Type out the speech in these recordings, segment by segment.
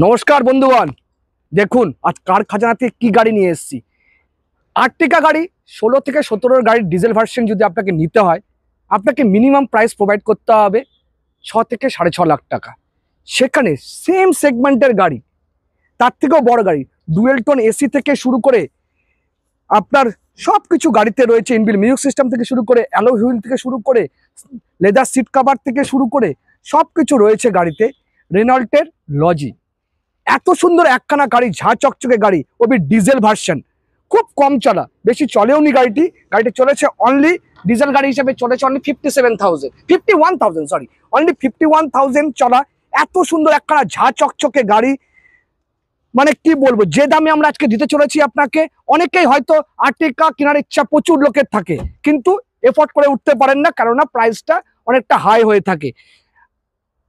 নমস্কার বন্ধুগণ, দেখুন আজ কার খাজানাতে কি গাড়ি নিয়ে এসেছি। আর্টিকা গাড়ি 16 থেকে 17 গাড়ির ডিজেল ভার্সন যদি আপনাকে নিতে হয়, আপনাকে মিনিমাম প্রাইস প্রোভাইড করতে হবে 6 থেকে 6.5 লাখ টাকা। সেখানে সেম সেগমেন্টের গাড়ি, তার থেকেও বড় গাড়ি, ডুয়েল টোন এসি থেকে শুরু করে আপনার সব কিছু গাড়িতে রয়েছে। ইনবিল মিউজিক সিস্টেম থেকে শুরু করে অ্যালো হুইল থেকে শুরু করে লেদার সিট কভার থেকে শুরু করে সব কিছু রয়েছে গাড়িতে। রেনল্টের লজি, এত সুন্দর একখানা গাড়ি, ঝা চকচকে গাড়ি, ওবি ডিজেল ভার্সন, খুব কম চলা, বেশি চলেও নি গাড়িটি চলেছে অনলি ডিজেল গাড়ি হিসেবে চলেছে অনলি 51,000 সরি, অনলি 51,000 চলা। এত সুন্দর একখানা ঝা চকচকে গাড়ি, মানে কি বলবো, যে দামে আমরা আজকে দিতে চলেছি আপনাকে, অনেকেই হয়তো আর্টিকা কেনার ইচ্ছা প্রচুর লোকের থাকে, কিন্তু এফোর্ড করে উঠতে পারেন না, কেননা প্রাইসটা অনেকটা হাই হয়ে থাকে।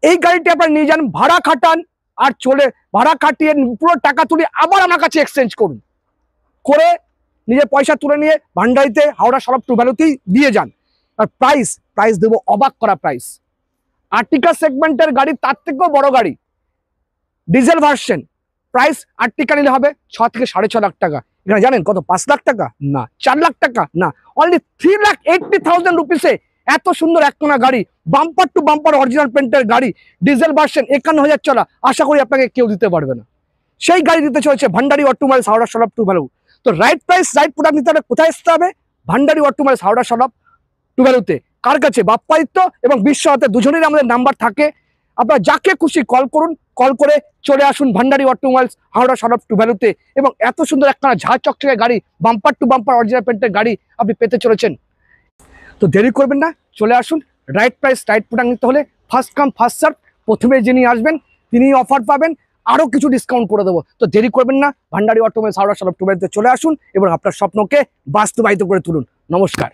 এই গাড়িটি আপনার নিয়ে যান, ভাড়া খাটান, আর চলে ভাড়া কাটিয়ে পুরো টাকা তুলে আবার আমার কাছে এক্সচেঞ্জ করুন, করে নিজের পয়সা তুলে নিয়ে ভান্ডারিতে হাওড়া সরব টু ভ্যালুতেই দিয়ে যান। আর প্রাইস দেবো অবাক করা প্রাইস। আর্টিকা সেগমেন্টের গাড়ি, তার থেকেও বড় গাড়ি, ডিজেল ভার্সন, প্রাইস আর্টিকা নিলে হবে 6 থেকে 6.5 লাখ টাকা। এখানে জানেন কত? 5 লাখ টাকা না, 4 লাখ টাকা না, অনলি 3,80,000 রুপিসে এত সুন্দর একখানা গাড়ি, বাম্পার টু বাম্পার অরিজিনাল পেন্টের গাড়ি, ডিজেল ভার্সন, 51,000 চলা। আশা করি আপনাকে কেউ দিতে পারবে না। সেই গাড়ি দিতে চলেছে ভান্ডারি অটোমোবাইলস হাওড়া সরব টু ভ্যালু। তো রাইট প্রাইস রাইট প্রোডাক্ট নিতে হলে কোথায় আসতে হবে? ভান্ডারি অটোমোবাইলস হাওড়া সরব টু ভ্যালুতে। কার কাছে? বাপ্পাদিত্য এবং বিশ্ব হাতে, দুজনেরই আমাদের নাম্বার থাকে। আপনারা যাকে খুশি কল করুন, কল করে চলে আসুন ভান্ডারি অটোমোবাইলস হাওড়া সরব টু ভ্যালুতে। এবং এত সুন্দর একখানা ঝাঁ চকচকে গাড়ি, বাম্পার টু বাম্পার অরিজিনাল পেন্টের গাড়ি আপনি পেতে চলেছেন। তো দেরি করবেন না, চলে আসুন। রাইট প্রাইস রাইট প্রোডাক্ট নিতে হলে ফার্স্ট কাম ফার্স্ট সার্ভ, প্রথমে যিনি আসবেন তিনি অফার পাবেন, আরও কিছু ডিসকাউন্ট করে দেবো। তো দেরি করবেন না, ভান্ডারি অটোমোবাইলস হাওড়া সরব টু ভ্যালুতে চলে আসুন এবং আপনার স্বপ্নকে বাস্তবায়িত করে তুলুন। নমস্কার।